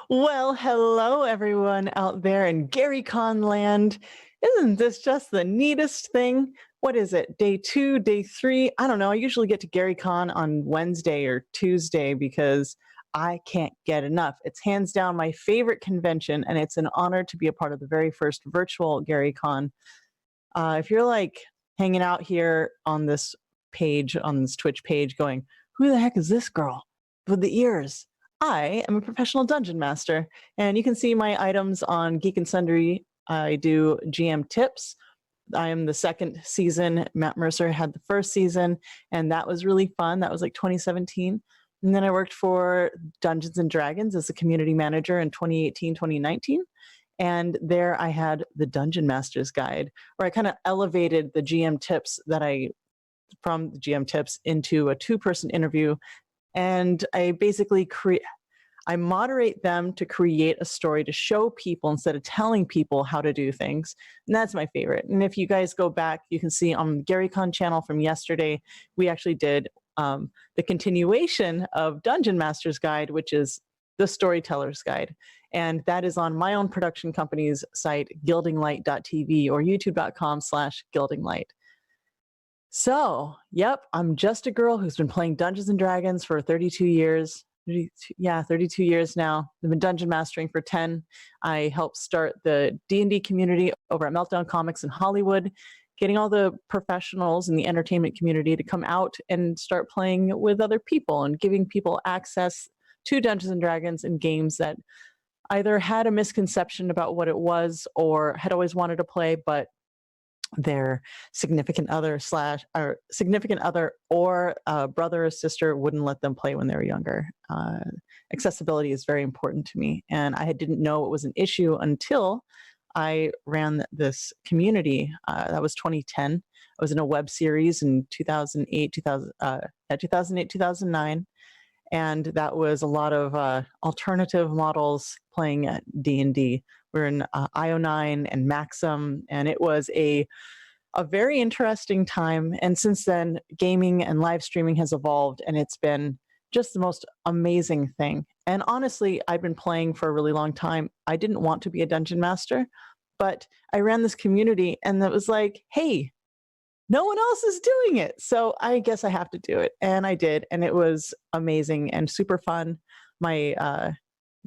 Well, hello everyone out there in GaryCon land. Isn't this just the neatest thing? What is it? Day 2, day 3? I don't know. I usually get to GaryCon on Wednesday or Tuesday because I can't get enough. It's hands down my favorite convention, and it's an honor to be a part of the very first virtual GaryCon. If you're like hanging out here on this page, on this Twitch page, going, who the heck is this girl with the ears? I am a professional dungeon master, and you can see my items on Geek and Sundry. I do GMTips. I am the second season. Matt Mercer had the first season, and that was really fun. That was like 2017. And then I worked for Dungeons and Dragons as a community manager in 2018, 2019. And there I had the Dungeon Master's Guide, where I kind of elevated the GM tips from the GM tips into a two-person interview. And I basically I moderate them to create a story to show people instead of telling people how to do things. And that's my favorite. And if you guys go back, you can see on the GaryCon channel from yesterday, we actually did the continuation of Dungeon Master's Guide, which is the Storyteller's Guide. And that is on my own production company's site, gildinglight.tv or youtube.com/gildinglight. So, yep, I'm just a girl who's been playing Dungeons and Dragons for 32 years. 32 years now. I've been dungeon mastering for 10. I helped start the D&D community over at Meltdown Comics in Hollywood, getting all the professionals in the entertainment community to come out and start playing with other people and giving people access to Dungeons and Dragons and games that either had a misconception about what it was or had always wanted to play, but their significant other or brother or sister wouldn't let them play when they were younger. Accessibility is very important to me, and I didn't know it was an issue until I ran this community. That was 2010. I was in a web series in 2009, and that was a lot of alternative models playing at D&D. We're in IO9 and Maxim, and it was a very interesting time. And since then, gaming and live streaming has evolved, and it's been just the most amazing thing. And honestly, I've been playing for a really long time. I didn't want to be a dungeon master, but I ran this community, and it was like, hey, no one else is doing it, so I guess I have to do it. And I did, and it was amazing and super fun.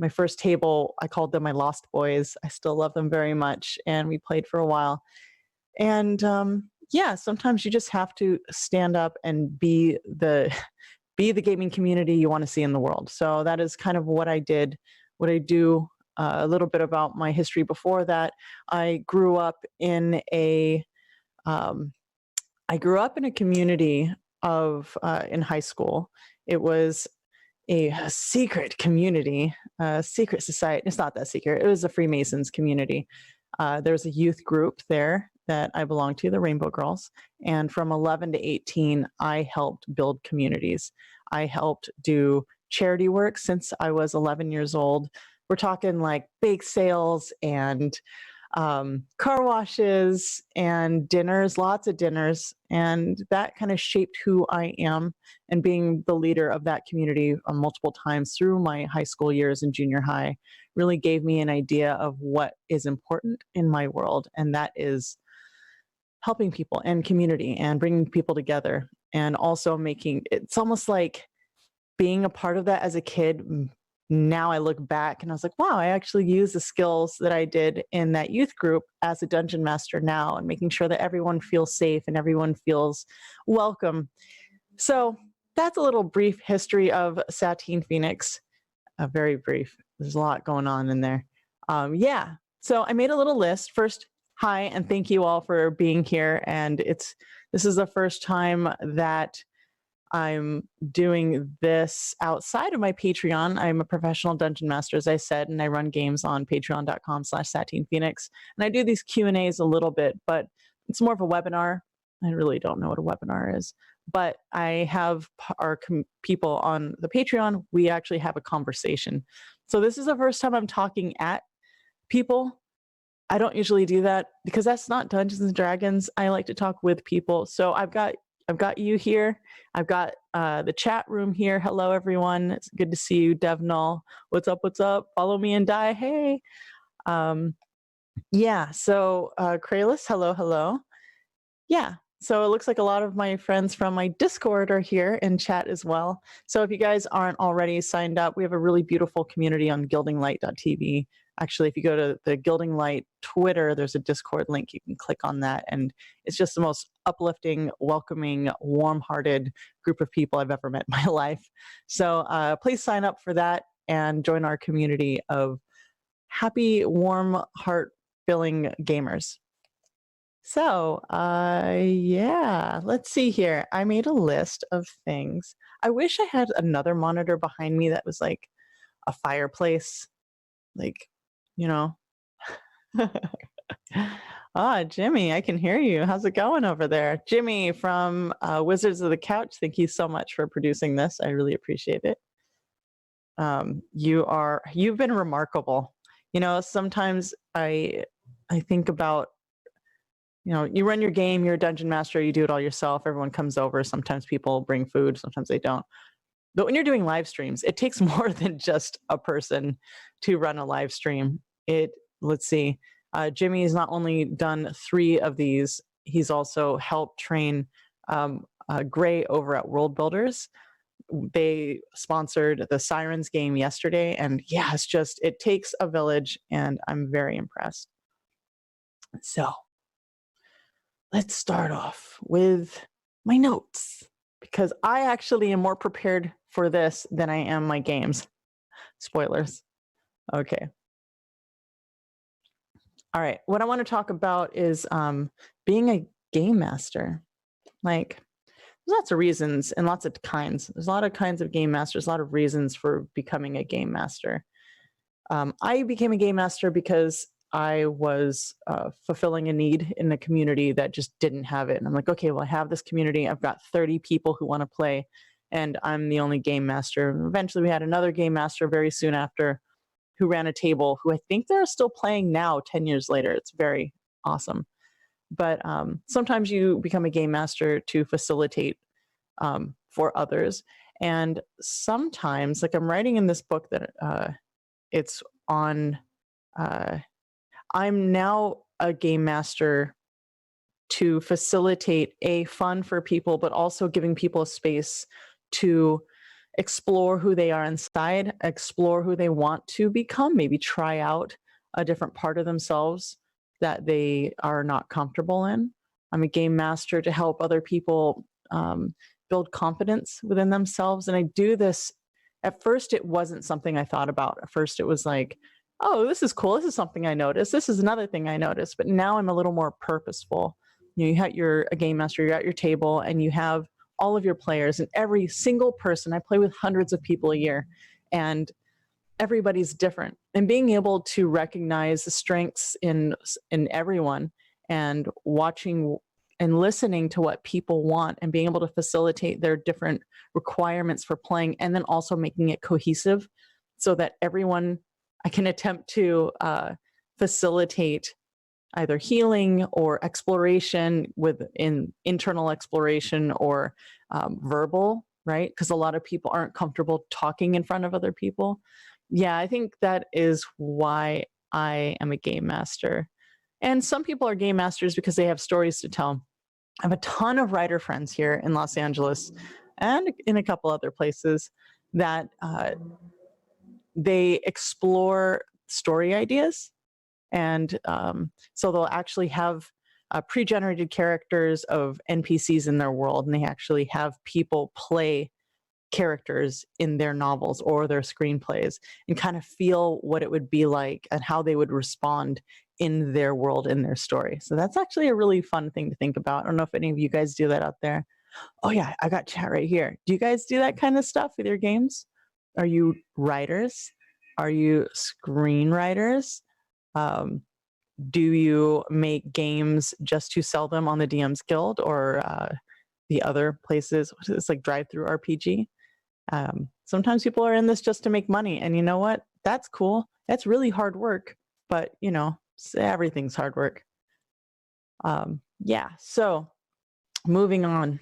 My first table, I called them my Lost Boys. I still love them very much, and we played for a while. And yeah, sometimes you just have to stand up and be the gaming community you want to see in the world. So that is kind of what I did, what I do. A little bit about my history before that. I grew up in a community of in high school. It was a secret community, a secret society. It's not that secret. It was a Freemasons community. There was a youth group there that I belonged to, the Rainbow Girls. And from 11 to 18, I helped build communities. I helped do charity work since I was 11 years old. We're talking like bake sales and car washes and dinners, lots of dinners. And that kind of shaped who I am. And being the leader of that community multiple times through my high school years and junior high really gave me an idea of what is important in my world. And that is helping people and community and bringing people together, and also it's almost like being a part of that as a kid. Now I look back and I was like, wow, I actually use the skills that I did in that youth group as a dungeon master now, and making sure that everyone feels safe and everyone feels welcome. So that's a little brief history of Satine Phoenix. Very brief. There's a lot going on in there. Yeah. So I made a little list. First, hi, and thank you all for being here. And this is the first time that I'm doing this outside of my Patreon. I'm a professional dungeon master, as I said, and I run games on patreon.com/Satine Phoenix. And I do these Q&As a little bit, but it's more of a webinar. I really don't know what a webinar is, but I have our people on the Patreon. We actually have a conversation. So this is the first time I'm talking at people. I don't usually do that because that's not Dungeons and Dragons. I like to talk with people. So I've got I've got you here. I've got the chat room here. Hello, everyone. It's good to see you, Devnull. What's up? What's up? Follow me and die. Hey. Yeah. So, Kralis, hello, hello. Yeah. So it looks like a lot of my friends from my Discord are here in chat as well. So if you guys aren't already signed up, we have a really beautiful community on gildinglight.tv. Actually, if you go to the Gilding Light Twitter, there's a Discord link. You can click on that. And it's just the most uplifting, welcoming, warm-hearted group of people I've ever met in my life. So please sign up for that and join our community of happy, warm, heart-filling gamers. So, yeah, let's see here. I made a list of things. I wish I had another monitor behind me that was like a fireplace, like, you know. Ah, Jimmy, I can hear you. How's it going over there? Jimmy from Wizards of the Couch, thank you so much for producing this. I really appreciate it. You've been remarkable. You know, sometimes I think about, you know, you run your game, you're a dungeon master, you do it all yourself, everyone comes over, sometimes people bring food, sometimes they don't. But when you're doing live streams, it takes more than just a person to run a live stream. Let's see, Jimmy has not only done 3 of these, he's also helped train Gray over at World Builders. They sponsored the Sirens game yesterday, and yeah, it takes a village, and I'm very impressed. So, let's start off with my notes, because I actually am more prepared for this than I am my games. Spoilers. Okay. All right. What I want to talk about is being a game master. Like, there's lots of reasons and lots of kinds. There's a lot of kinds of game masters, a lot of reasons for becoming a game master. I became a game master because I was fulfilling a need in the community that just didn't have it. And I'm like, okay, well, I have this community. I've got 30 people who want to play, and I'm the only game master. And eventually we had another game master very soon after who ran a table, who I think they're still playing now 10 years later. It's very awesome. But sometimes you become a game master to facilitate for others. And sometimes, like I'm writing in this book that it's on, I'm now a game master to facilitate fun for people, but also giving people a space to explore who they are inside, explore who they want to become, maybe try out a different part of themselves that they are not comfortable in. I'm a game master to help other people build confidence within themselves. And I do this, at first it wasn't something I thought about. At first it was like, oh, this is cool. This is something I noticed. This is another thing I noticed. But now I'm a little more purposeful. You're a game master, you're at your table, and you have all of your players, and every single person. I play with hundreds of people a year, and everybody's different. And being able to recognize the strengths in everyone, and watching and listening to what people want, and being able to facilitate their different requirements for playing, and then also making it cohesive so that everyone, I can attempt to facilitate either healing or exploration within internal exploration or verbal, right? Because a lot of people aren't comfortable talking in front of other people. Yeah, I think that is why I am a game master. And some people are game masters because they have stories to tell. I have a ton of writer friends here in Los Angeles and in a couple other places that they explore story ideas. And so they'll actually have pre-generated characters of NPCs in their world, and they actually have people play characters in their novels or their screenplays and kind of feel what it would be like and how they would respond in their world, in their story. So that's actually a really fun thing to think about. I don't know if any of you guys do that out there. Oh yeah, I got chat right here. Do you guys do that kind of stuff with your games? Are you writers? Are you screenwriters? Do you make games just to sell them on the DM's Guild or the other places? It's like drive-through RPG. Sometimes people are in this just to make money, and you know what? That's cool. That's really hard work, but you know, everything's hard work. Yeah. So moving on.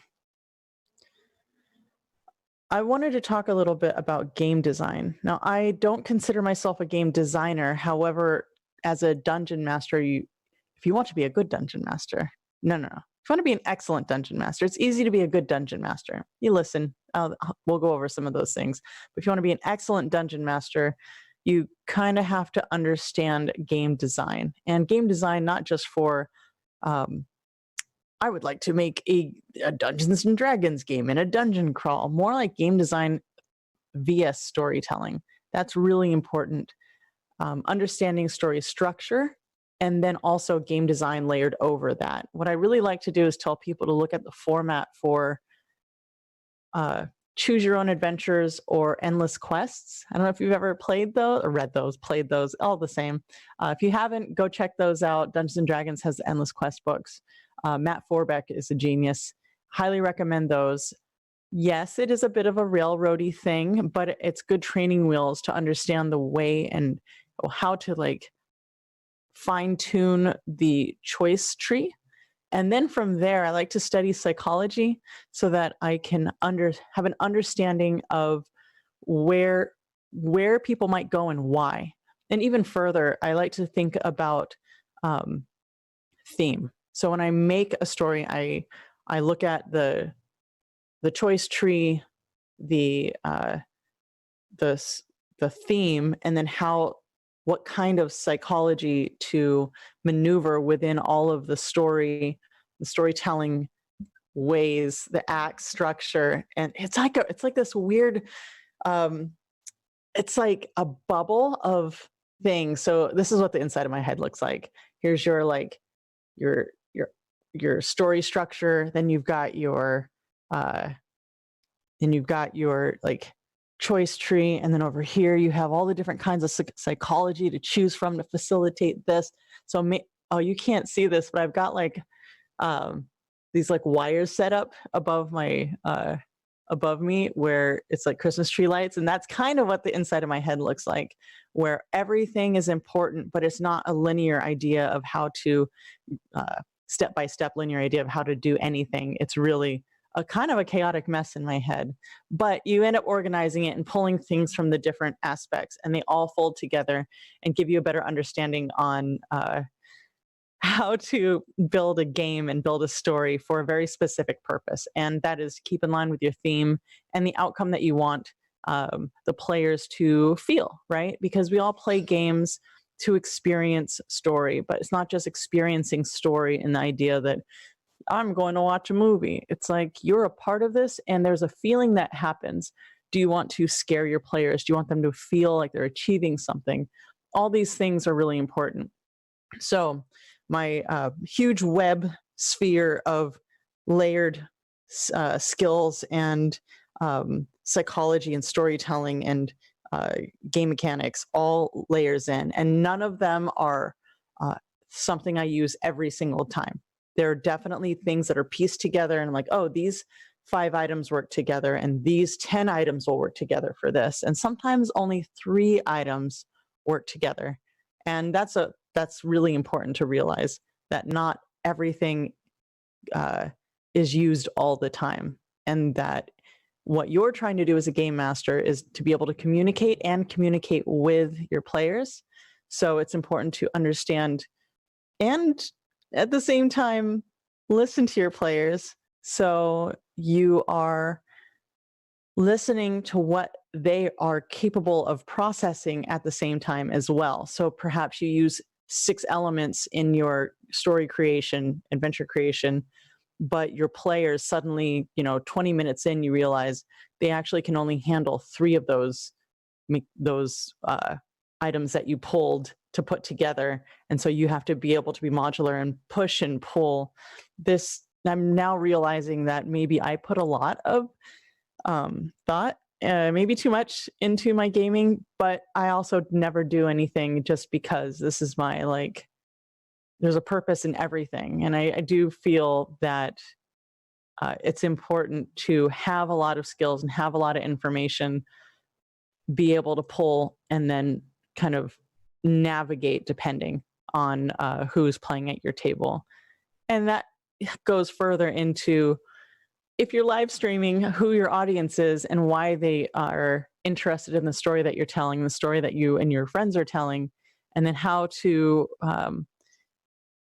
I wanted to talk a little bit about game design. Now, I don't consider myself a game designer. However, as a dungeon master, if you want to be a good dungeon master, no. If you want to be an excellent dungeon master, it's easy to be a good dungeon master. You listen, we'll go over some of those things. But if you want to be an excellent dungeon master, you kind of have to understand game design, and game design not just for um, I would like to make a Dungeons and Dragons game and a dungeon crawl, more like game design via storytelling. That's really important. Understanding story structure and then also game design layered over that. What I really like to do is tell people to look at the format for uh, choose your own adventures or endless quests. I don't know if you've ever played those or read those, played those, all the same. If you haven't, go check those out. Dungeons and Dragons has the endless quest books. Matt Forbeck is a genius. Highly recommend those. Yes, it is a bit of a railroady thing, but it's good training wheels to understand the way and how to like fine tune the choice tree. And then from there, I like to study psychology so that I can have an understanding of where people might go and why. And even further, I like to think about um, theme. So when I make a story, I look at the choice tree, the the the theme, and then what kind of psychology to maneuver within all of the storytelling ways, the act structure, and it's like this weird um it's like a bubble of things. So this is what the inside of my head looks like. Here's your like your your your story structure, then you've got your uh like choice tree, and then over here you have all the different kinds of psychology to choose from to facilitate this. So oh, you can't see this, but I've got like um these like wires set up above me where it's like Christmas tree lights, and that's kind of what the inside of my head looks like, where everything is important, but it's not a linear idea of how to step by step linear idea of how to do anything. It's really a kind of a chaotic mess in my head, but you end up organizing it and pulling things from the different aspects, and they all fold together and give you a better understanding on how to build a game and build a story for a very specific purpose. And that is keep in line with your theme and the outcome that you want the players to feel, right? Because we all play games to experience story, but it's not just experiencing story in the idea that I'm going to watch a movie. It's like you're a part of this and there's a feeling that happens. Do you want to scare your players? Do you want them to feel like they're achieving something? All these things are really important. So my huge web sphere of layered skills and psychology and storytelling and game mechanics all layers in, and none of them are something I use every single time. There are definitely things that are pieced together and I'm like, oh, these 5 items work together and these 10 items will work together for this. And sometimes only 3 items work together. And that's really important to realize, that not everything is used all the time, and that what you're trying to do as a game master is to be able to communicate and communicate with your players. So it's important to understand and at the same time listen to your players, so you are listening to what they are capable of processing at the same time as well. So perhaps you use 6 elements in your story creation, adventure creation, but your players suddenly, 20 minutes in, you realize they actually can only handle 3 of those items that you pulled to put together. And so you have to be able to be modular and push and pull this. I'm now realizing that maybe I put a lot of thought, maybe too much into my gaming, but I also never do anything just because. This is my there's a purpose in everything. And I do feel that it's important to have a lot of skills and have a lot of information, be able to pull and then kind of navigate depending on who's playing at your table. And that goes further into if you're live streaming, who your audience is and why they are interested in the story that you're telling, the story that you and your friends are telling, and then how to,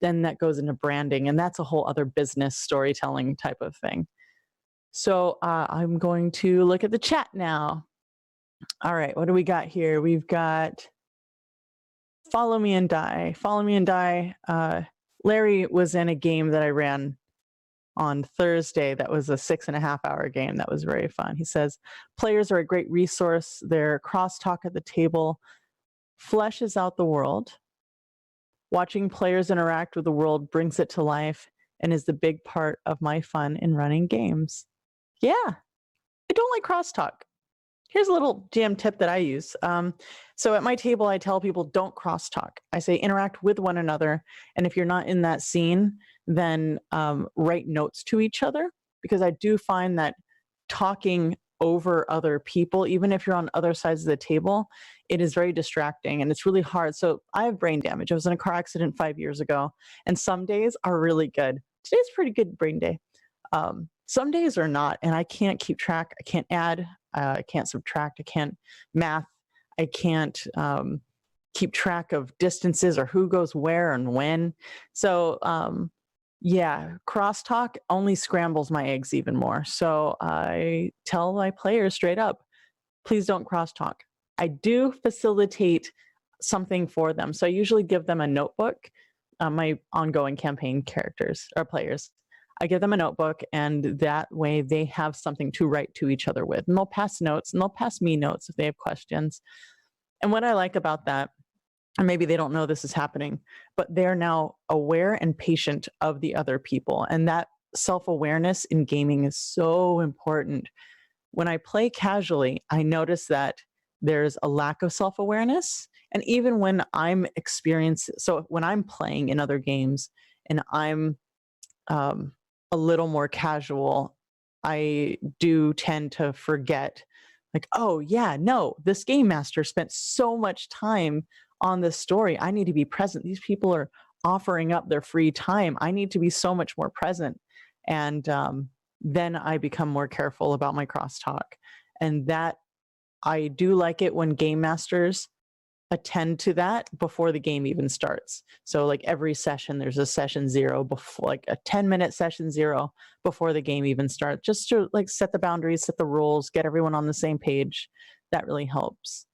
then that goes into branding. And that's a whole other business storytelling type of thing. So I'm going to look at the chat now. All right, what do we got here? We've got Follow Me and Die. Follow Me and Die. Larry was in a game that I ran on Thursday that was a 6.5-hour game. That was very fun. He says, players are a great resource. Their crosstalk at the table fleshes out the world. Watching players interact with the world brings it to life and is the big part of my fun in running games. Yeah, I don't like crosstalk. Here's a little GM tip that I use. So at my table, I tell people don't crosstalk. I say interact with one another. And if you're not in that scene, then write notes to each other, because I do find that talking over other people, even if you're on other sides of the table, it is very distracting and it's really hard. So I have brain damage. I was in a car accident 5 years ago, and some days are really good. Today's a pretty good brain day. Some days are not, and I can't keep track. I can't add, I can't subtract, I can't math, I can't keep track of distances or who goes where and when. So yeah, crosstalk only scrambles my eggs even more. So I tell my players straight up, please don't crosstalk. I do facilitate something for them. So I usually give them a notebook, my ongoing campaign characters or players. I give them a notebook, and that way they have something to write to each other with. And they'll pass notes, and they'll pass me notes if they have questions. And what I like about that, and maybe they don't know this is happening, but they're now aware and patient of the other people. And that self-awareness in gaming is so important. When I play casually, I notice that there's a lack of self-awareness. And even when I'm so when I'm playing in other games and I'm a little more casual, I do tend to forget, like, oh yeah, no, this game master spent so much time on this story. I need to be present. These people are offering up their free time. I need to be so much more present. And then I become more careful about my crosstalk. And that, I do like it when game masters attend to that before the game even starts. So like every session, there's a session 0 before, like a 10-minute session 0 before the game even starts, just to like set the boundaries, set the rules, get everyone on the same page. That really helps.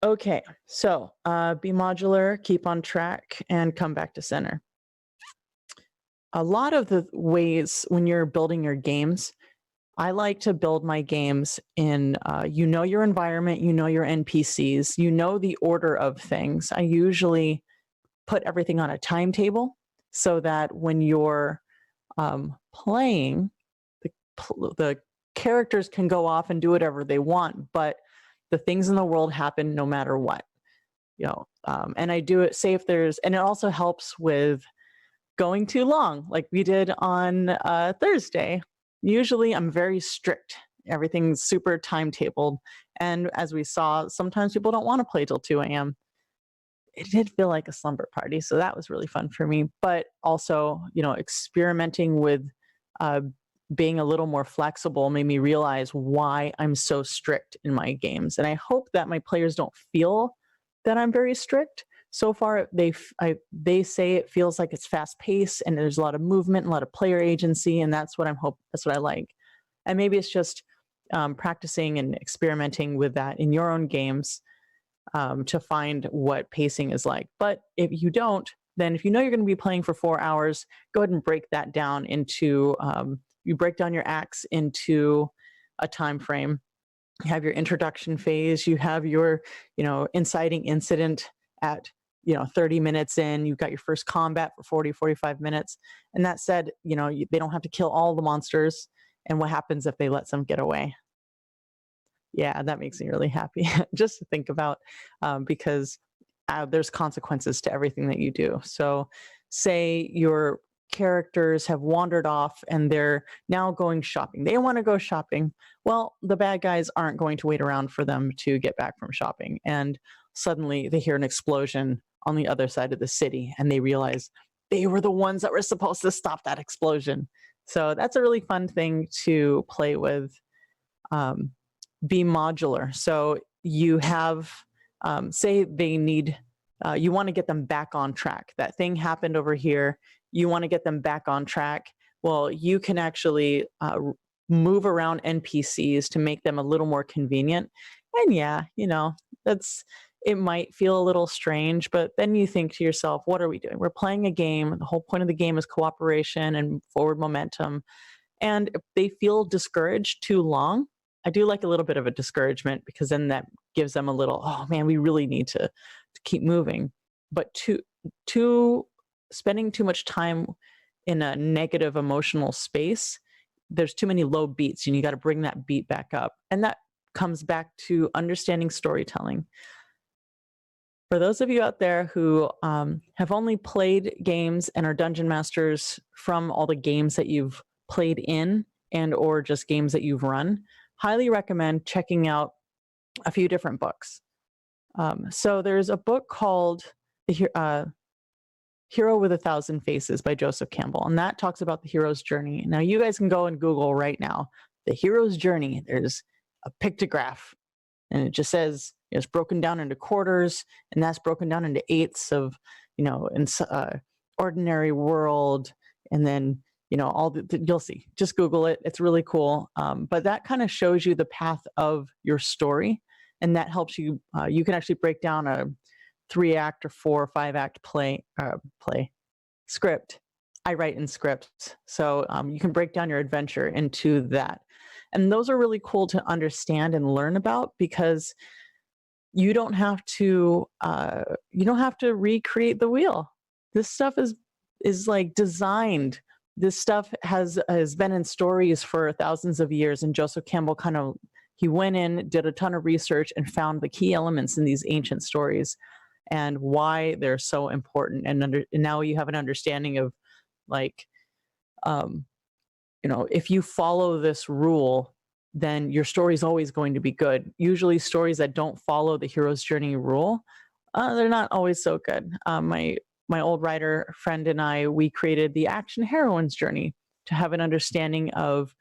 Okay, so be modular, keep on track, and come back to center. A lot of the ways when you're building your games, I like to build my games in, you know, your environment, you know, your NPCs, you know, the order of things. I usually put everything on a timetable so that when you're playing, the characters can go off and do whatever they want, but the things in the world happen no matter what, you know. And I do it, say if there's, and it also helps with going too long, like we did on Thursday. Usually I'm very strict. Everything's super timetabled. And as we saw, sometimes people don't want to play till 2 a.m. It did feel like a slumber party, so that was really fun for me. But also, you know, experimenting with being a little more flexible made me realize why I'm so strict in my games. And I hope that my players don't feel that I'm very strict. So far, they say it feels like it's fast paced and there's a lot of movement, a lot of player agency, and that's what that's what I like. And maybe it's just practicing and experimenting with that in your own games to find what pacing is like. But if you don't, then if you know you're going to be playing for 4 hours, go ahead and break that down into, you break down your acts into a time frame. You have your introduction phase, you have your, you know, inciting incident at, you know, 30 minutes in, you've got your first combat for 40, 45 minutes. And that said, you know, they don't have to kill all the monsters. And what happens if they let some get away? Yeah, that makes me really happy just to think about, because there's consequences to everything that you do. So say your characters have wandered off and they're now going shopping. They want to go shopping. Well, the bad guys aren't going to wait around for them to get back from shopping. And suddenly they hear an explosion on the other side of the city and they realize they were the ones that were supposed to stop that explosion. So that's a really fun thing to play with. Be modular. So you have, say they need, you want to get them back on track. That thing happened over here. You want to get them back on track. Well, you can actually move around NPCs to make them a little more convenient. And yeah, it might feel a little strange, but then you think to yourself, what are we doing? We're playing a game. The whole point of the game is cooperation and forward momentum. And if they feel discouraged too long, I do like a little bit of a discouragement, because then that gives them a little, oh man, we really need to keep moving. But spending too much time in a negative emotional space, there's too many low beats, and you got to bring that beat back up. And that comes back to understanding storytelling. For those of you out there who have only played games and are dungeon masters from all the games that you've played in and or just games that you've run, highly recommend checking out a few different books. So there's a book called The Hero with a Thousand Faces by Joseph Campbell, and that talks about the hero's journey. Now you guys can go and Google right now, the hero's journey. There's a pictograph, and it just says it's broken down into quarters, and that's broken down into eighths of, in ordinary world, and then you'll see. Just Google it. It's really cool. But that kind of shows you the path of your story, and that helps you. You can actually break down a 3-act or 4 or 5-act play script. I write in scripts, so you can break down your adventure into that. And those are really cool to understand and learn about, because you don't have to recreate the wheel. This stuff is like designed. This stuff has been in stories for thousands of years, and Joseph Campbell he went in, did a ton of research, and found the key elements in these ancient stories and why they're so important. And now you have an understanding of, like, if you follow this rule, then your story is always going to be good. Usually stories that don't follow the hero's journey rule, they're not always so good. My old writer friend and I, we created the action heroine's journey to have an understanding of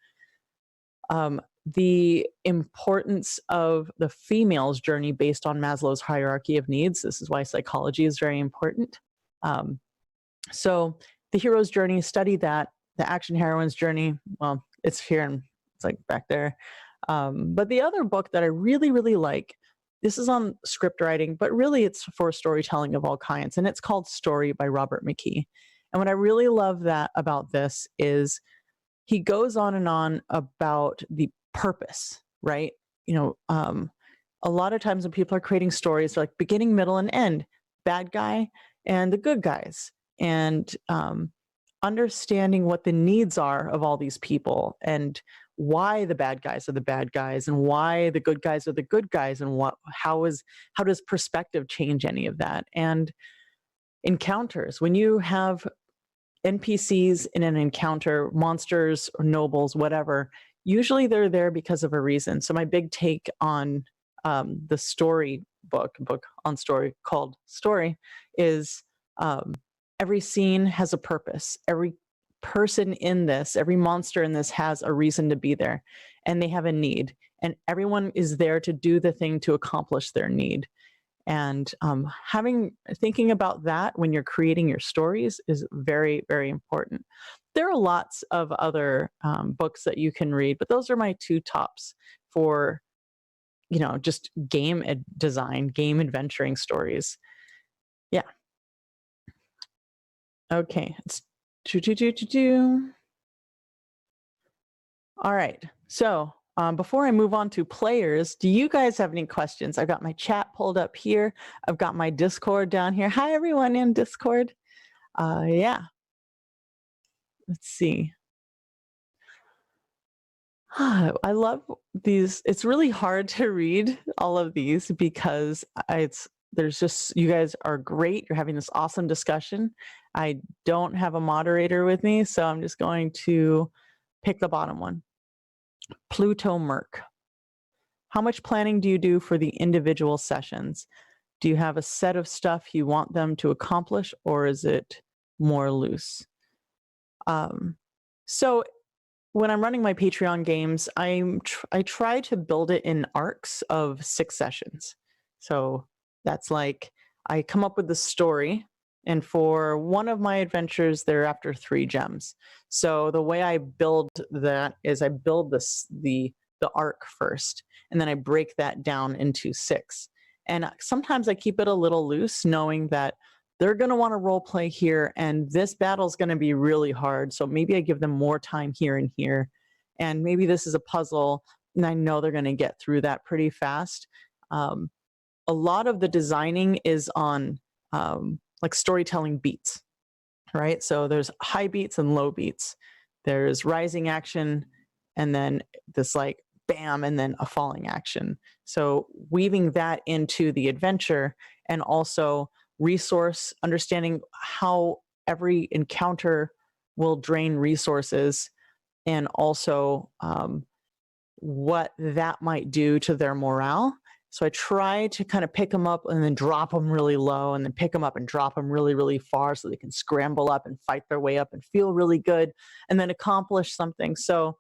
the importance of the female's journey based on Maslow's hierarchy of needs. This is why psychology is very important. So the hero's journey, study that. The action heroine's journey, well, it's here and it's like back there. But the other book that I really, really like, this is on script writing, but really it's for storytelling of all kinds. And it's called Story by Robert McKee. And what I really love about this is he goes on and on about the purpose, right? A lot of times when people are creating stories, they're like beginning, middle, and end, bad guy and the good guys. And understanding what the needs are of all these people, and why the bad guys are the bad guys, and why the good guys are the good guys, and how does perspective change any of that? And encounters, when you have NPCs in an encounter, monsters or nobles, whatever, usually they're there because of a reason. So my big take on the story book on story called Story is every scene has a purpose. Every person in this, every monster in this has a reason to be there, and they have a need, and everyone is there to do the thing to accomplish their need. And thinking about that when you're creating your stories is very, very important. There are lots of other books that you can read, but those are my 2 tops for, just game design, game adventuring stories. Yeah. Okay. It's All right. So before I move on to players, do you guys have any questions? I've got my chat pulled up here. I've got my Discord down here. Hi, everyone in Discord. Yeah. Let's see. I love these. It's really hard to read all of these because you guys are great. You're having this awesome discussion. I don't have a moderator with me, so I'm just going to pick the bottom one. Pluto Merc. How much planning do you do for the individual sessions? Do you have a set of stuff you want them to accomplish, or is it more loose? So when I'm running my Patreon games, I try to build it in arcs of 6 sessions. So that's like I come up with the story, and for one of my adventures, they're after 3 gems. So the way I build that is I build the arc first, and then I break that down into 6. And sometimes I keep it a little loose, knowing that they're going to want to role play here, and this battle is going to be really hard, so maybe I give them more time here and here, and maybe this is a puzzle and I know they're going to get through that pretty fast. um, a lot of the designing is on like storytelling beats, right? So there's high beats and low beats. There's rising action, and then this like bam, and then a falling action. So weaving that into the adventure, and also resource understanding how every encounter will drain resources, and also what that might do to their morale. So I try to kind of pick them up and then drop them really low, and then pick them up and drop them really, really far so they can scramble up and fight their way up and feel really good and then accomplish something. So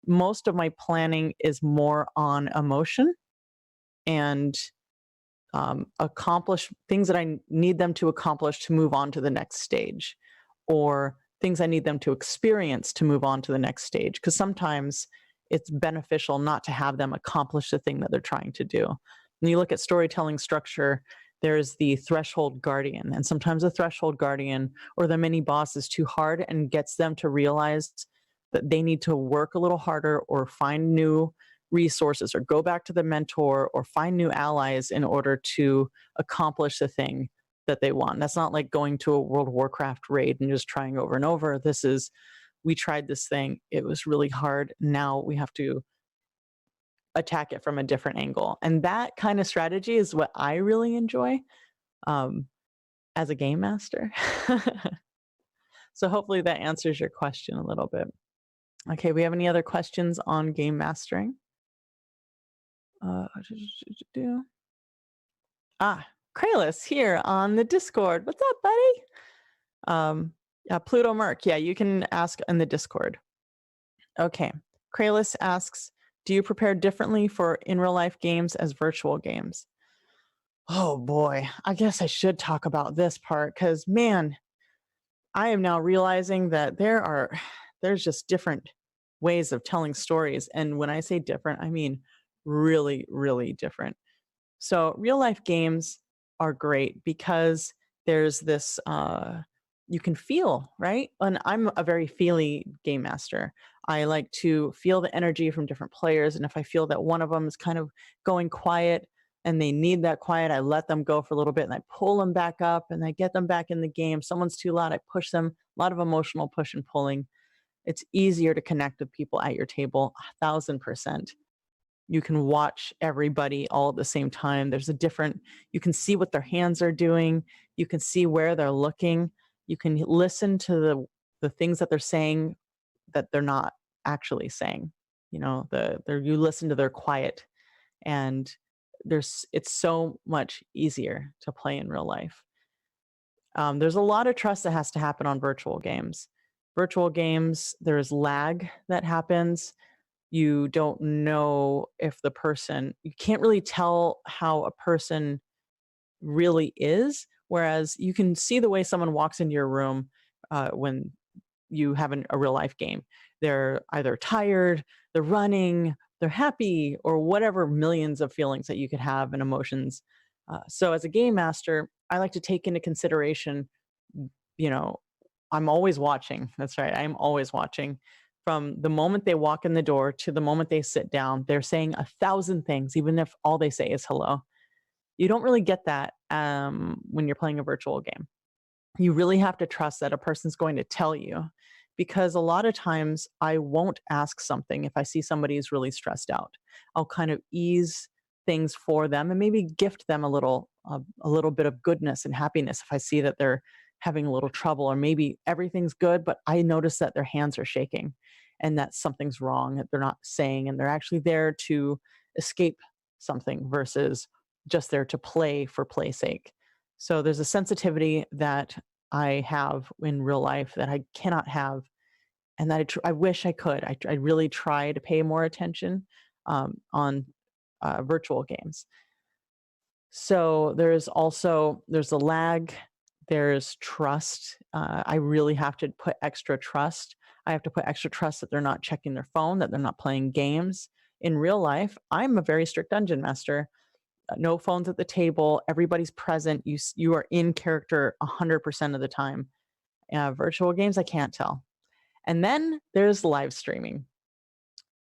most of my planning is more on emotion and accomplish things that I need them to accomplish to move on to the next stage, or things I need them to experience to move on to the next stage. Because sometimes it's beneficial not to have them accomplish the thing that they're trying to do. When you look at storytelling structure, there's the threshold guardian, and sometimes the threshold guardian or the mini boss is too hard and gets them to realize that they need to work a little harder or find new resources or go back to the mentor or find new allies in order to accomplish the thing that they want. That's not like going to a World of Warcraft raid and just trying over and over. This is, we tried this thing, it was really hard, now we have to attack it from a different angle. And that kind of strategy is what I really enjoy um, as a game master. So hopefully that answers your question a little bit. Okay, we have any other questions on game mastering? Kralis here on the Discord. What's up, buddy? Yeah, Pluto Merc. Yeah, you can ask in the Discord. Okay. Kralis asks, do you prepare differently for in real life games as virtual games? Oh boy, I guess I should talk about this part because man, I am now realizing that there's just different ways of telling stories. And when I say different, I mean really, really different. So real life games are great because there's this you can feel, right? And I'm a very feely game master. I like to feel the energy from different players, and if I feel that one of them is kind of going quiet and they need that quiet, I let them go for a little bit and I pull them back up and I get them back in the game. Someone's too loud, I push them. A lot of emotional push and pulling. It's easier to connect with people at your table, 1,000%. You can watch everybody all at the same time. There's a different, you can see what their hands are doing. You can see where they're looking. You can listen to the things that they're saying that they're not actually saying. You know, you listen to their quiet, and it's so much easier to play in real life. There's a lot of trust that has to happen on virtual games. Virtual games, there's lag that happens. You don't know if you can't really tell how a person really is, whereas you can see the way someone walks into your room when you have a real life game. They're either tired, they're running, they're happy, or whatever millions of feelings that you could have and emotions. So as a game master, I like to take into consideration, you know, I'm always watching. That's right. I'm always watching. From the moment they walk in the door to the moment they sit down, they're saying 1,000 things, even if all they say is hello. You don't really get that when you're playing a virtual game. You really have to trust that a person's going to tell you, because a lot of times I won't ask something if I see somebody is really stressed out. I'll kind of ease things for them and maybe gift them a little bit of goodness and happiness if I see that they're having a little trouble, or maybe everything's good but I notice that their hands are shaking and that something's wrong, that they're not saying, and they're actually there to escape something versus just there to play for play's sake. So there's a sensitivity that I have in real life that I cannot have and that I wish I could. I really try to pay more attention on virtual games. So there's a lag, there's trust. I really have to put extra trust. I have to put extra trust that they're not checking their phone, that they're not playing games. In real life, I'm a very strict dungeon master. No phones at the table. Everybody's present. You are in character 100% of the time. Virtual games, I can't tell. And then there's live streaming.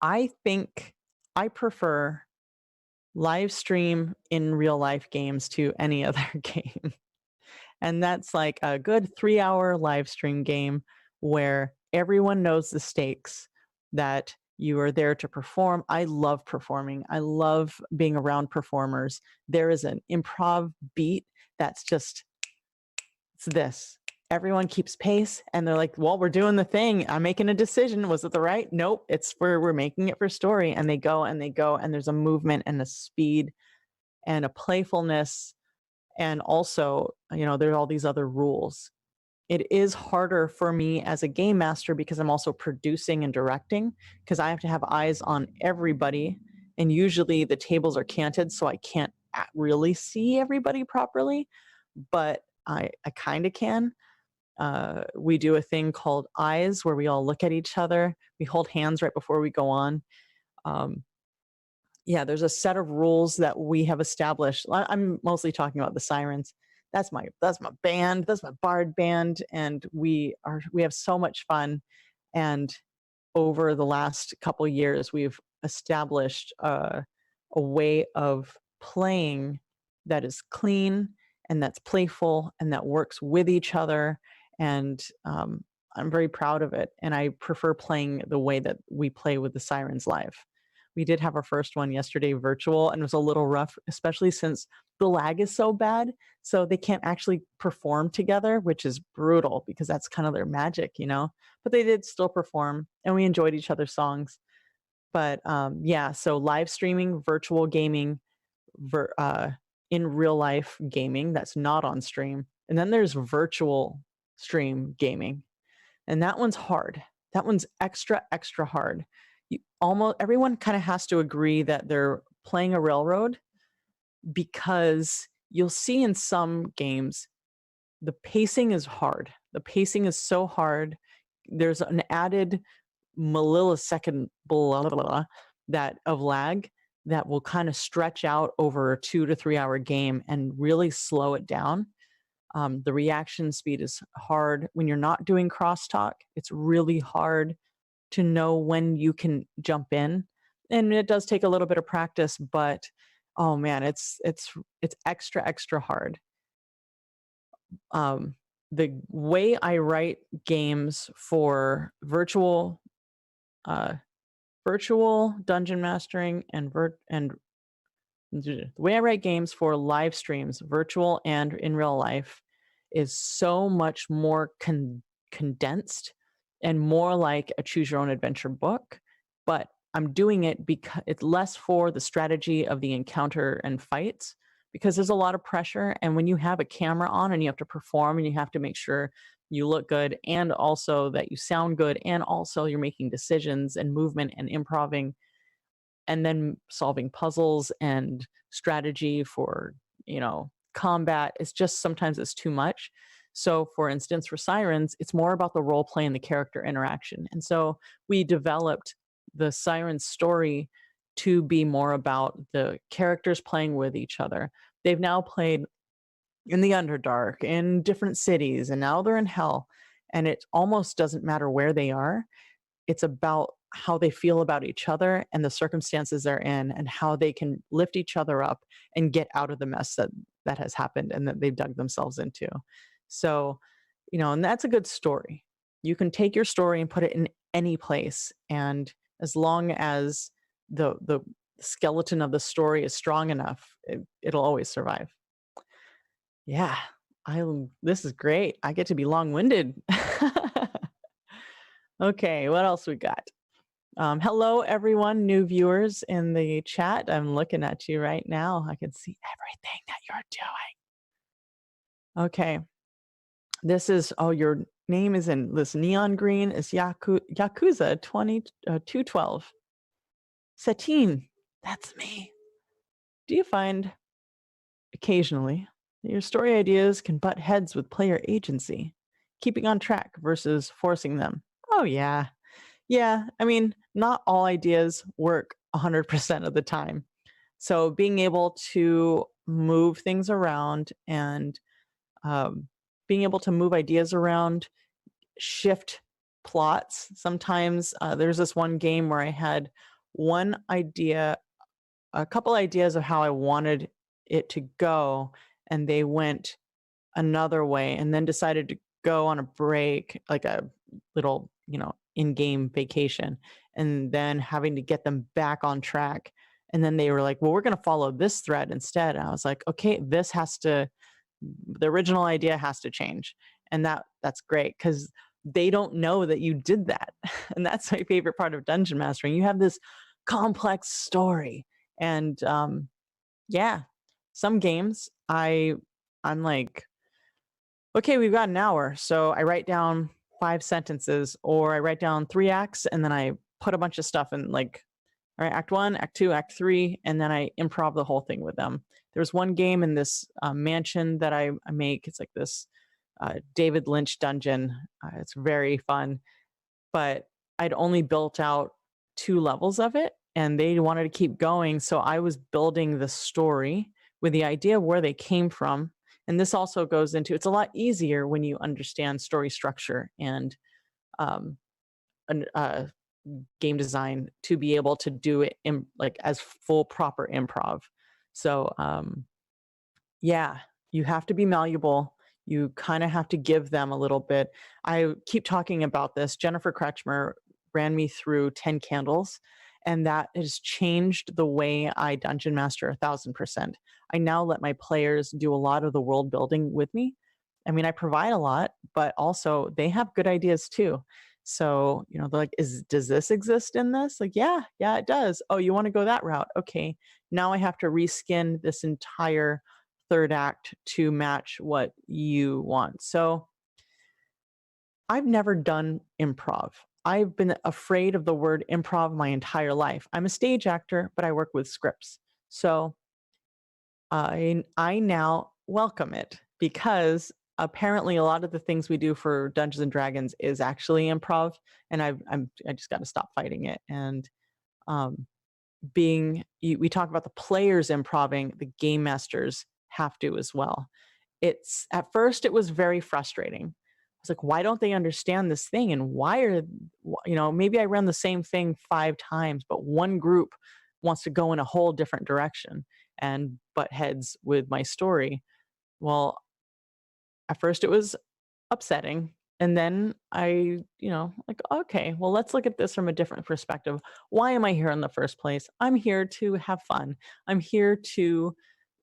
I think I prefer live stream in real life games to any other game. And that's like a good 3-hour live stream game where everyone knows the stakes, that you are there to perform. I love performing. I love being around performers. There is an improv beat that's just, it's this. Everyone keeps pace and they're like, well, we're doing the thing. I'm making a decision. Was it the right? Nope. It's for, we're making it for story. And they go and they go, and there's a movement and a speed and a playfulness. And also, there are all these other rules. It is harder for me as a game master because I'm also producing and directing, because I have to have eyes on everybody. And usually the tables are canted, so I can't really see everybody properly, but I kind of can. We do a thing called eyes where we all look at each other. We hold hands right before we go on. Yeah, there's a set of rules that we have established. I'm mostly talking about the Sirens. That's my band. That's my bard band, and we have so much fun. And over the last couple years, we've established a way of playing that is clean and that's playful and that works with each other. And I'm very proud of it. And I prefer playing the way that we play with the Sirens live. We did have our first one yesterday virtual, and it was a little rough, especially since the lag is so bad. So they can't actually perform together, which is brutal because that's kind of their magic, But they did still perform, and we enjoyed each other's songs. But yeah, so live streaming, virtual gaming, in real life gaming that's not on stream. And then there's virtual stream gaming. And that one's hard. That one's extra, extra hard. Almost everyone kind of has to agree that they're playing a railroad, because you'll see in some games the pacing is hard. The pacing is so hard. There's an added millisecond blah, blah, blah, that of lag that will kind of stretch out over a 2 to 3 hour game and really slow it down. The reaction speed is hard. When you're not doing crosstalk, it's really hard to know when you can jump in. And it does take a little bit of practice, but oh man, it's extra, extra hard. The way I write games for virtual dungeon mastering and the way I write games for live streams, virtual and in real life, is so much more condensed and more like a choose your own adventure book. But I'm doing it because it's less for the strategy of the encounter and fights, because there's a lot of pressure. And when you have a camera on and you have to perform and you have to make sure you look good and also that you sound good and also you're making decisions and movement and improving and then solving puzzles and strategy for, combat, it's just sometimes it's too much. So for instance, for Sirens, it's more about the role play and the character interaction. And so we developed the Sirens story to be more about the characters playing with each other. They've now played in the Underdark, in different cities, and now they're in Hell. And it almost doesn't matter where they are. It's about how they feel about each other and the circumstances they're in and how they can lift each other up and get out of the mess that has happened and that they've dug themselves into. So, and that's a good story. You can take your story and put it in any place. And as long as the skeleton of the story is strong enough, it'll always survive. Yeah, this is great. I get to be long-winded. Okay, what else we got? Hello, everyone, new viewers in the chat. I'm looking at you right now. I can see everything that you're doing. Okay. This is, you're name is in this neon green is Yakuza 212. Satine, that's me. Do you find occasionally that your story ideas can butt heads with player agency, keeping on track versus forcing them? Oh, yeah. Yeah. I mean, not all ideas work 100% of the time. So being able to move things around and um, being able to move ideas around, shift plots. Sometimes there's this one game where I had one idea, a couple ideas of how I wanted it to go, and they went another way and then decided to go on a break, like a little, in-game vacation, and then having to get them back on track. And then they were like, well, we're going to follow this thread instead. And I was like, okay, the original idea has to change. And that's great because they don't know that you did that. And that's my favorite part of dungeon mastering. You have this complex story. And yeah, some games I'm like, okay, we've got an hour. So I write down 5 sentences, or I write down 3 acts, and then I put a bunch of stuff in, like, all right, act 1, act 2, act 3, and then I improv the whole thing with them. There's one game in this mansion that I make. It's like this David Lynch dungeon. It's very fun, but I'd only built out 2 levels of it, and they wanted to keep going. So I was building the story with the idea of where they came from. And this also goes into, it's a lot easier when you understand story structure and um, an, game design to be able to do it in, like, as full proper improv. So yeah, you have to be malleable. You kind of have to give them a little bit. I keep talking about this. Jennifer Kretschmer ran me through 10 candles, and that has changed the way I dungeon master 1,000%. I now let my players do a lot of the world building with me. I mean, I provide a lot, but also they have good ideas too. So, they're like, does this exist in this? Like, yeah, it does. Oh, you want to go that route? Okay. Now I have to reskin this entire third act to match what you want. So I've never done improv. I've been afraid of the word improv my entire life. I'm a stage actor, but I work with scripts. So I now welcome it because apparently a lot of the things we do for Dungeons and Dragons is actually improv, and I just got to stop fighting it. And um, we talk about the players improving, the game masters have to as well. It's at first it was very frustrating. I was like, why don't they understand this thing? And maybe I run the same thing 5 times, but one group wants to go in a whole different direction and butt heads with my story. Well, at first it was upsetting. And then like, okay, well, let's look at this from a different perspective. Why am I here in the first place? I'm here to have fun. I'm here to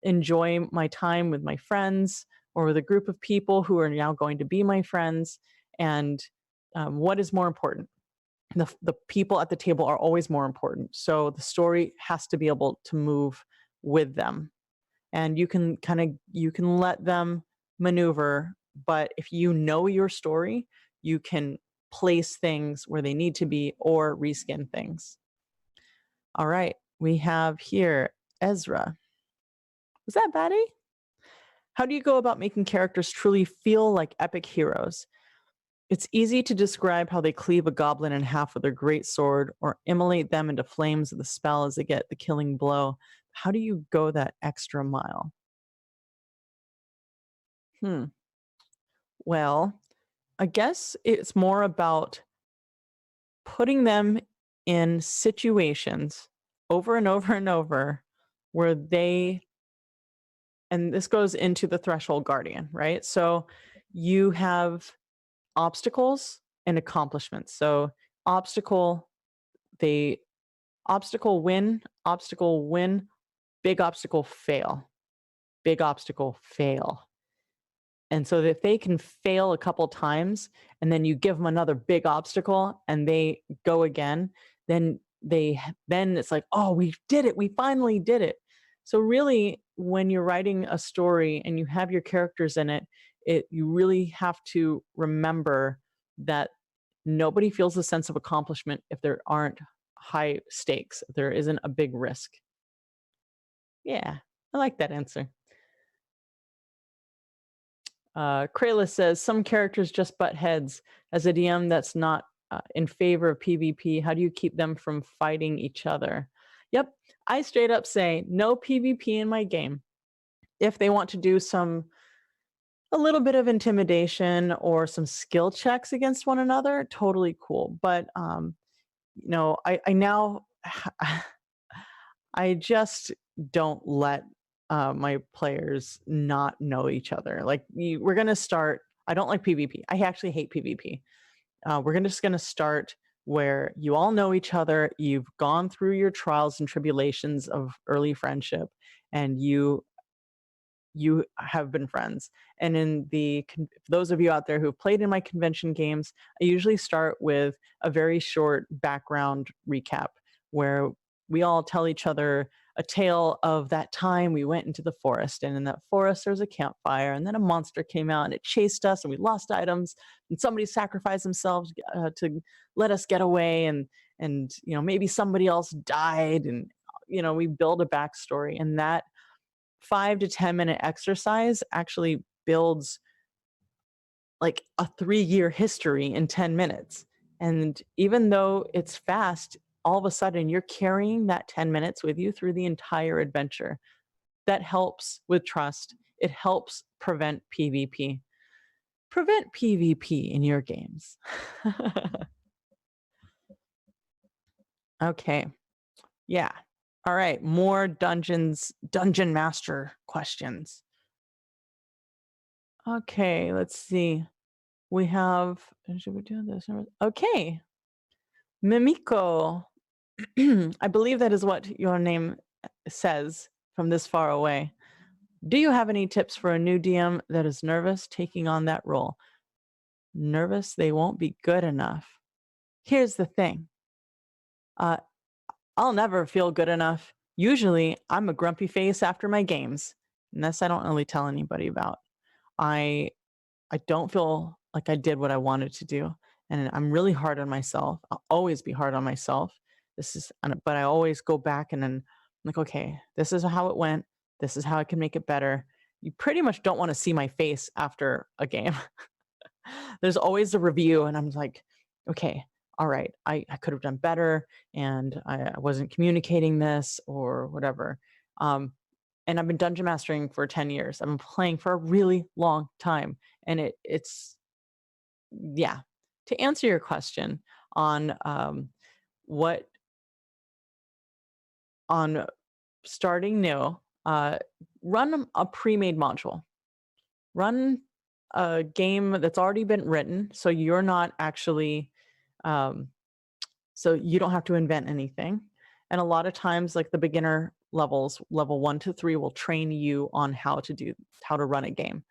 enjoy my time with my friends or with a group of people who are now going to be my friends. And what is more important? The people at the table are always more important. So the story has to be able to move with them. And you can let them maneuver, but if you know your story, you can place things where they need to be or reskin things. All right, we have here Ezra. Was that Batty? How do you go about making characters truly feel like epic heroes? It's easy to describe how they cleave a goblin in half with their great sword or immolate them into flames with a spell as they get the killing blow. How do you go that extra mile? Well, I guess it's more about putting them in situations over and over and over where and this goes into the threshold guardian, right? So you have obstacles and accomplishments. So obstacle, they obstacle win, big obstacle fail, big obstacle fail. And so if they can fail a couple times and then you give them another big obstacle and they go again, then it's like, oh, we did it. We finally did it. So really, when you're writing a story and you have your characters in it, you really have to remember that nobody feels a sense of accomplishment if there aren't high stakes, if there isn't a big risk. Yeah, I like that answer. Kralis says, some characters just butt heads. As a DM that's not in favor of PvP, how do you keep them from fighting each other? Yep, I straight up say no PvP in my game. If they want to do a little bit of intimidation or some skill checks against one another, totally cool. But I now I just don't let my players not know each other. Like we're gonna start. I don't like PvP. I actually hate PvP. We're just gonna start where you all know each other. You've gone through your trials and tribulations of early friendship, and you have been friends. And for those of you out there who've played in my convention games, I usually start with a very short background recap where we all tell each other a tale of that time we went into the forest, and in that forest there was a campfire, and then a monster came out and it chased us, and we lost items, and somebody sacrificed themselves to let us get away, and maybe somebody else died, and we build a backstory, and that 5 to 10 minute exercise actually builds like a 3-year history in 10 minutes. And even though it's fast, all of a sudden you're carrying that 10 minutes with you through the entire adventure. That helps with trust. It helps prevent PvP. Prevent PvP in your games. Okay. Yeah. All right. More dungeon master questions. Okay, let's see. We have, should we do this? Okay. Mimiko. I believe that is what your name says from this far away. Do you have any tips for a new DM that is nervous taking on that role? Nervous they won't be good enough. Here's the thing. I'll never feel good enough. Usually, I'm a grumpy face after my games. And this I don't really tell anybody about. I don't feel like I did what I wanted to do. And I'm really hard on myself. I'll always be hard on myself. But I always go back and then I'm like, okay, this is how it went. This is how I can make it better. You pretty much don't want to see my face after a game. There's always a review, and I'm like, okay, all right, I could have done better, and I wasn't communicating this or whatever. And I've been dungeon mastering for 10 years. I've been playing for a really long time. And it's yeah. To answer your question on on starting new, run a pre-made module. Run a game that's already been written, so you're not actually so you don't have to invent anything. And a lot of times, like the beginner levels, level 1 to 3, will train you on how to run a game.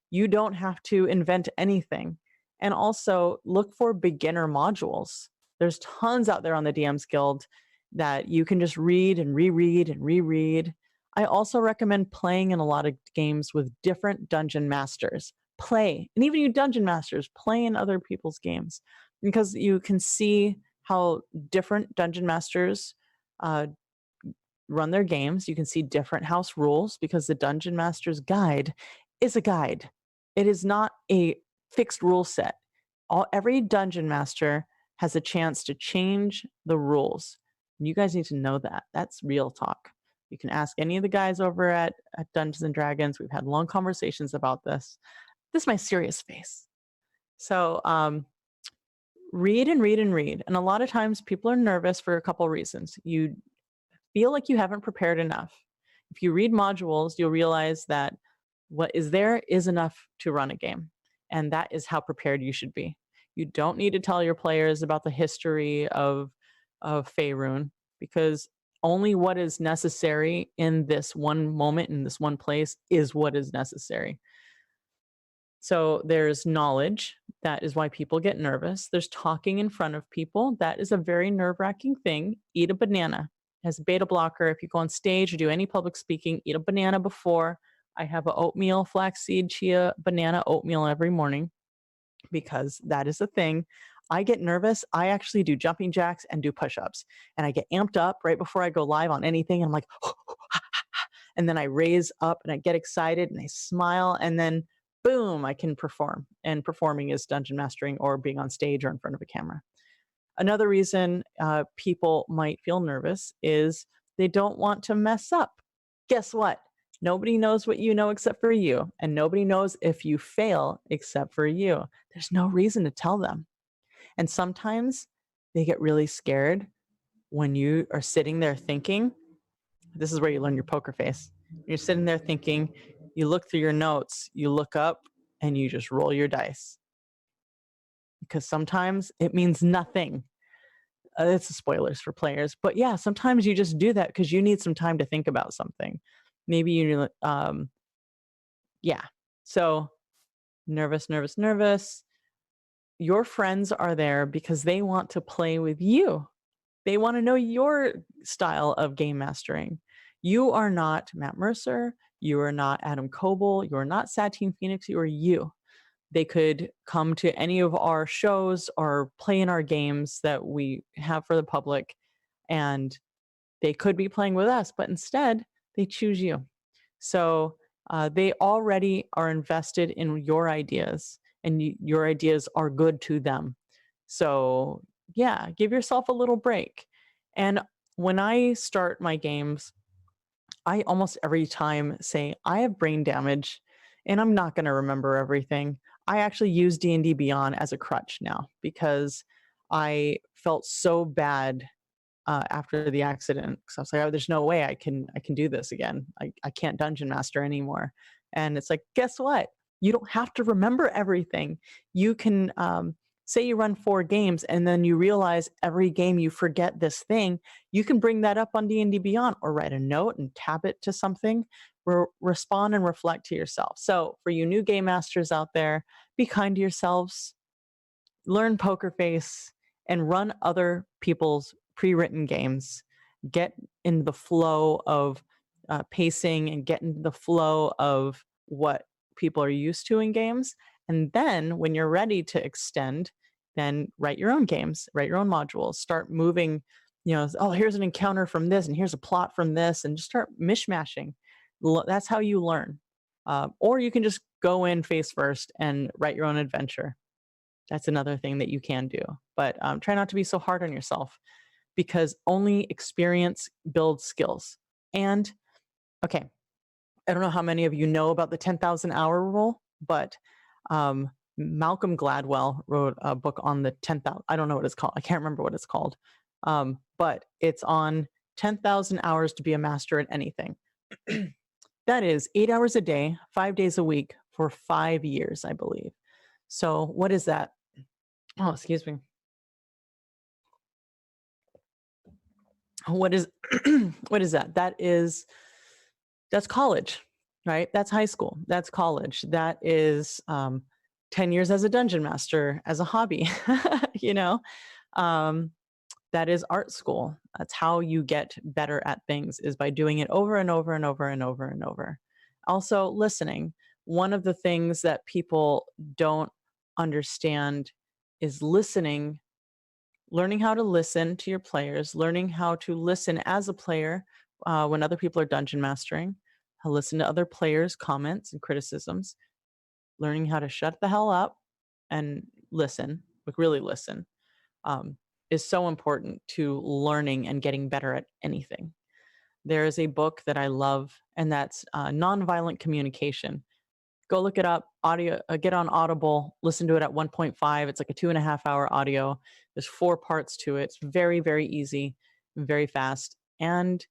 You don't have to invent anything. And also look for beginner modules. There's tons out there on the DMs Guild that you can just read and reread and reread. I also recommend playing in a lot of games with different dungeon masters. Play, and even you dungeon masters, play in other people's games, because you can see how different dungeon masters run their games. You can see different house rules, because the Dungeon Master's Guide is a guide. It is not a fixed rule set. Every dungeon master has a chance to change the rules. And you guys need to know that. That's real talk. You can ask any of the guys over at Dungeons and Dragons. We've had long conversations about this. This is my serious face. So read and read and read. And a lot of times people are nervous for a couple reasons. You feel like you haven't prepared enough. If you read modules, you'll realize that what is there is enough to run a game. And that is how prepared you should be. You don't need to tell your players about the history of Faerun, because only what is necessary in this one moment, in this one place, is what is necessary. So there's knowledge. That is why people get nervous. There's talking in front of people. That is a very nerve-wracking thing. Eat a banana. As a beta blocker, if you go on stage or do any public speaking, eat a banana before. I have a oatmeal, flaxseed, chia, banana oatmeal every morning because that is a thing. I get nervous. I actually do jumping jacks and do push-ups, and I get amped up right before I go live on anything. I'm like, and then I raise up and I get excited and I smile, and then boom, I can perform. And performing is dungeon mastering or being on stage or in front of a camera. Another reason people might feel nervous is they don't want to mess up. Guess what? Nobody knows what you know except for you, and nobody knows if you fail except for you. There's no reason to tell them. And sometimes they get really scared when you are sitting there thinking. This is where you learn your poker face. You're sitting there thinking, you look through your notes, you look up, and you just roll your dice. Because sometimes it means nothing. It's spoilers for players, but yeah, sometimes you just do that because you need some time to think about something. Maybe you, yeah. So nervous, nervous, nervous. Your friends are there because they want to play with you. They want to know your style of game mastering. You are not Matt Mercer. You are not Adam Coble. You are not Satine Phoenix. You are you. They could come to any of our shows or play in our games that we have for the public, and they could be playing with us, but instead they choose you. So they already are invested in your ideas, and your ideas are good to them. So yeah, give yourself a little break. And when I start my games, I almost every time say, I have brain damage and I'm not going to remember everything. I actually use D&D Beyond as a crutch now because I felt so bad after the accident. So I was like, oh, there's no way I can do this again. I can't dungeon master anymore. And it's like, guess what? You don't have to remember everything. You can say you run 4 games and then you realize every game you forget this thing. You can bring that up on D&D Beyond or write a note and tab it to something. Respond and reflect to yourself. So for you new game masters out there, be kind to yourselves, learn poker face, and run other people's pre-written games. Get in the flow of pacing and get into the flow of what people are used to in games. And then when you're ready to extend, then write your own games, write your own modules, start moving, oh, here's an encounter from this and here's a plot from this, and just start mishmashing. That's how you learn. Or you can just go in face first and write your own adventure. That's another thing that you can do. But try not to be so hard on yourself, because only experience builds skills. And okay, I don't know how many of you know about the 10,000 hour rule, but Malcolm Gladwell wrote a book on the 10,000. I don't know what it's called. I can't remember what it's called. But it's on 10,000 hours to be a master at anything. That is 8 hours a day, 5 days a week for 5 years, I believe. So what is that? Oh, excuse me. What is what is that? That's college, right? That's high school. That's college. That is 10 years as a dungeon master, as a hobby, you know? That is art school. That's how you get better at things, is by doing it over and over and over and over and over. Also, listening. One of the things that people don't understand is listening, learning how to listen to your players, learning how to listen as a player when other people are dungeon mastering, how to listen to other players' comments and criticisms, learning how to shut the hell up and listen, like really listen, is so important to learning and getting better at anything. There is a book that I love, and that's Nonviolent Communication. Go look it up. Audio, get on Audible, listen to it at 1.5. It's like a 2.5 hour audio. There's 4 parts to it. It's very, very easy, very fast. And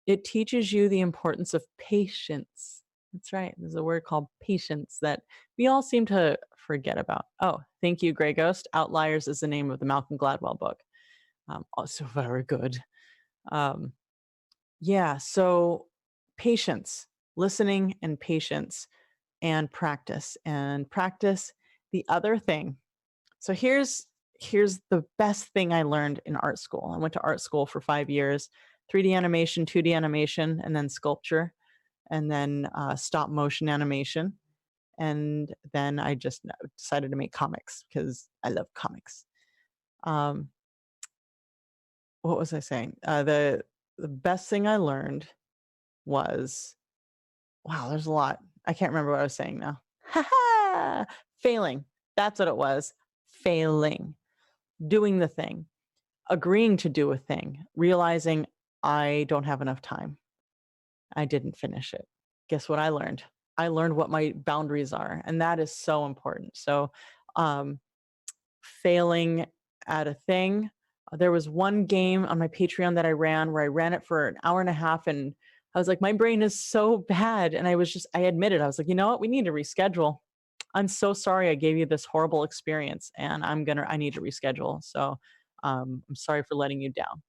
it teaches you the importance of patience. That's right. There's a word called patience that we all seem to forget about. Oh, thank you, Grey Ghost. Outliers is the name of the Malcolm Gladwell book. Also very good. Yeah, so patience, listening and patience, and practice. The other thing. So here's the best thing I learned in art school. I went to art school for 5 years, 3D animation, 2D animation, and then sculpture. and then stop motion animation. And then I just decided to make comics because I love comics. Um, what was I saying? The best thing I learned was, wow, there's a lot. I can't remember what I was saying now. Ha ha! Failing. That's what it was. Failing. Doing the thing. Agreeing to do a thing. Realizing I don't have enough time. I didn't finish it. Guess what I learned? I learned what my boundaries are, and that is so important. So, um, failing at a thing. There was one game on my Patreon that I ran where I ran it for an hour and a half, and I was like, my brain is so bad. And I admitted, I was like, you know what? We need to reschedule. I'm so sorry I gave you this horrible experience, and I need to reschedule. So, I'm sorry for letting you down.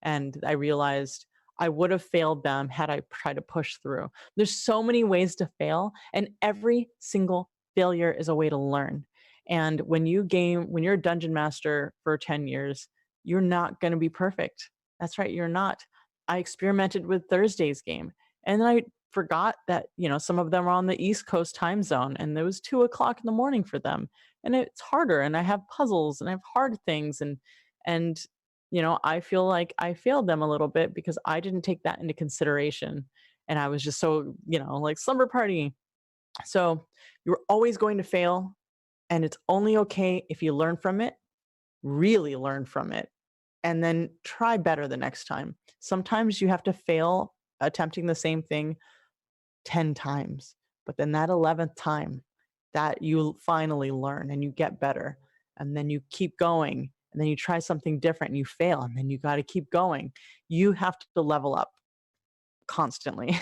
And I realized I would have failed them had I tried to push through. There's so many ways to fail, and every single failure is a way to learn. And when you're a dungeon master for 10 years, you're not going to be perfect. That's right, you're not. I experimented with Thursday's game, and then I forgot that, some of them are on the East Coast time zone, and it was 2 o'clock in the morning for them. And it's harder, and I have puzzles and I have hard things, and I feel like I failed them a little bit because I didn't take that into consideration. And I was just so, like slumber party. So you're always going to fail. And it's only okay if you learn from it, really learn from it, and then try better the next time. Sometimes you have to fail attempting the same thing 10 times, but then that 11th time, that you finally learn and you get better, and then you keep going, and then you try something different and you fail, and then you got to keep going. You have to level up constantly.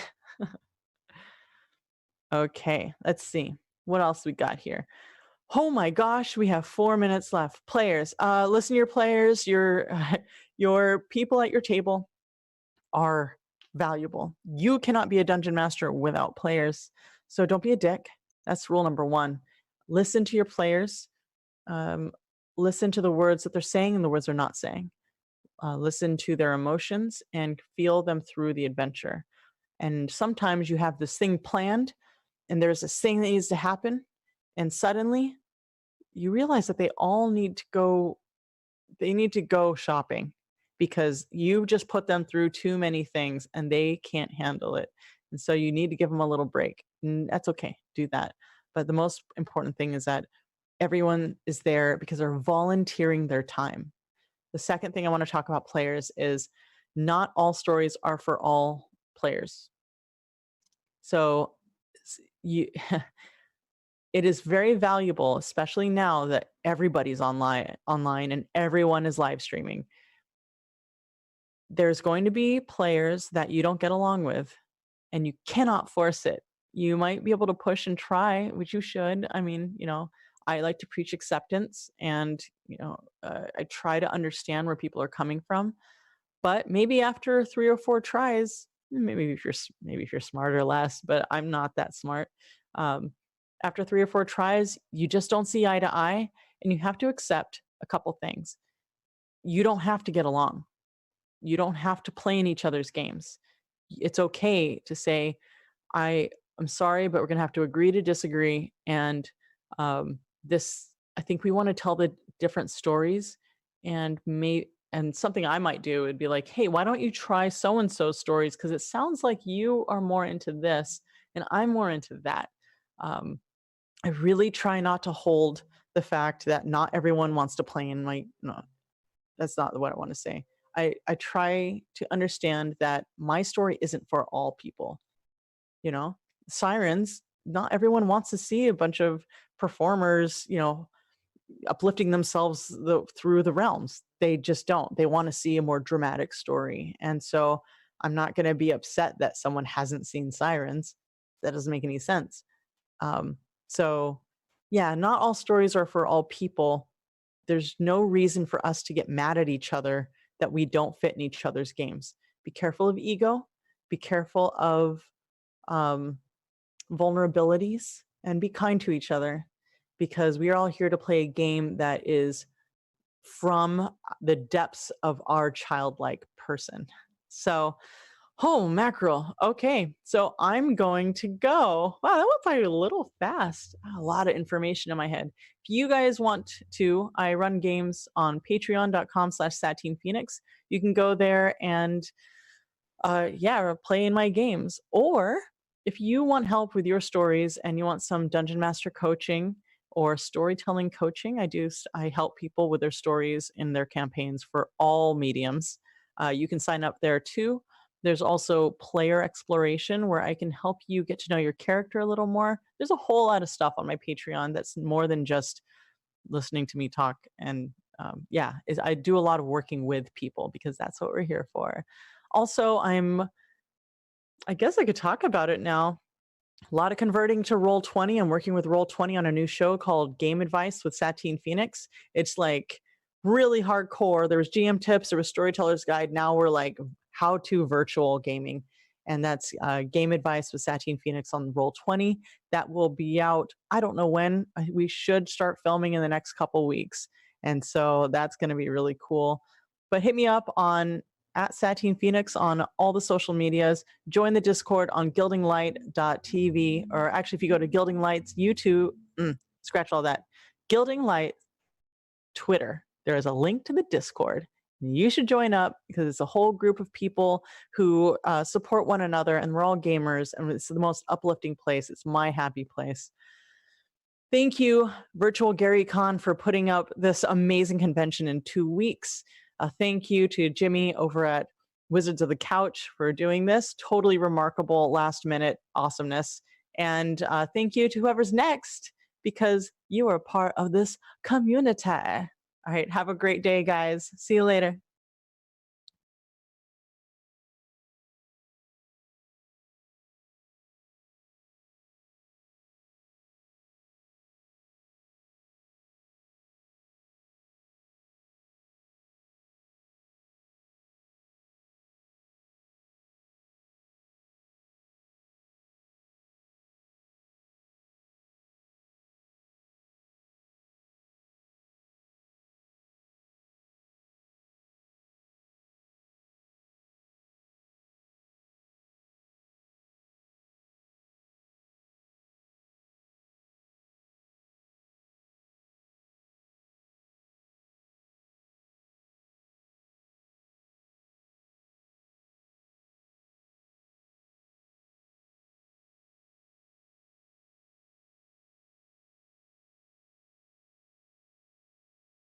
Okay, let's see what else we got here. Oh my gosh, we have 4 minutes left. Players, listen to your players, your your people at your table are valuable. You cannot be a dungeon master without players. So don't be a dick. That's rule number one. Listen to your players. Um, listen to the words that they're saying and the words they're not saying. Listen to their emotions and feel them through the adventure. And sometimes you have this thing planned and there's this thing that needs to happen. And suddenly you realize that they need to go shopping because you just put them through too many things and they can't handle it. And so you need to give them a little break. And that's okay. Do that. But the most important thing is that everyone is there because they're volunteering their time. The second thing I want to talk about players is not all stories are for all players. So you it is very valuable, especially now that everybody's online and everyone is live streaming. There's going to be players that you don't get along with, and you cannot force it. You might be able to push and try, which you should. I mean, I like to preach acceptance, and I try to understand where people are coming from. But maybe after 3 or 4 tries, maybe if you're smart or less, but I'm not that smart. Um, After 3 or 4 tries, you just don't see eye to eye, and you have to accept a couple things. You don't have to get along. You don't have to play in each other's games. It's okay to say, I'm sorry, but we're gonna have to agree to disagree. And this, I think we want to tell the different stories, and something I might do would be like, hey, why don't you try so and so stories? Because it sounds like you are more into this, and I'm more into that. Um, I really try not to hold the fact that not everyone wants to play in my. No, that's not what I want to say. I try to understand that my story isn't for all people. You know, sirens, not everyone wants to see a bunch of performers, uplifting themselves through the realms. They just don't. They want to see a more dramatic story. And so I'm not going to be upset that someone hasn't seen sirens. That doesn't make any sense. Um, so, yeah, not all stories are for all people. There's no reason for us to get mad at each other that we don't fit in each other's games. Be careful of ego. Be careful of um, vulnerabilities, and be kind to each other, because we are all here to play a game that is from the depths of our childlike person. So Oh, mackerel. Okay. So I'm going to go. Wow, that went by a little fast. A lot of information in my head. If you guys want to, I run games on patreon.com/Satine Phoenix. You can go there and yeah, play in my games. Or if you want help with your stories and you want some dungeon master coaching or storytelling coaching, I help people with their stories in their campaigns for all mediums. You can sign up there too. There's also player exploration where I can help you get to know your character a little more. There's a whole lot of stuff on my Patreon that's more than just listening to me talk. And yeah, I do a lot of working with people because that's what we're here for. Also, I guess I could talk about it now. A lot of converting to Roll20. I'm working with Roll20 on a new show called Game Advice with Satine Phoenix. It's like really hardcore. There was GMTips, there was Storyteller's Guide. Now we're like how to virtual gaming. And that's Game Advice with Satine Phoenix on Roll20. That will be out, I don't know when. We should start filming in the next couple weeks. And so that's going to be really cool. But hit me up on at Satine Phoenix on all the social medias. Join the Discord on gildinglight.tv, or actually, if you go to Gilding Light's YouTube, scratch all that. Gilding Light Twitter, there is a link to the Discord. You should join up because it's a whole group of people who support one another, and we're all gamers, and it's the most uplifting place. It's my happy place. Thank you, Virtual Garycon, for putting up this amazing convention in 2 weeks. Thank you to Jimmy over at Wizards of the Couch for doing this. Totally remarkable last minute awesomeness. And thank you to whoever's next, because you are part of this community. All right, have a great day, guys. See you later.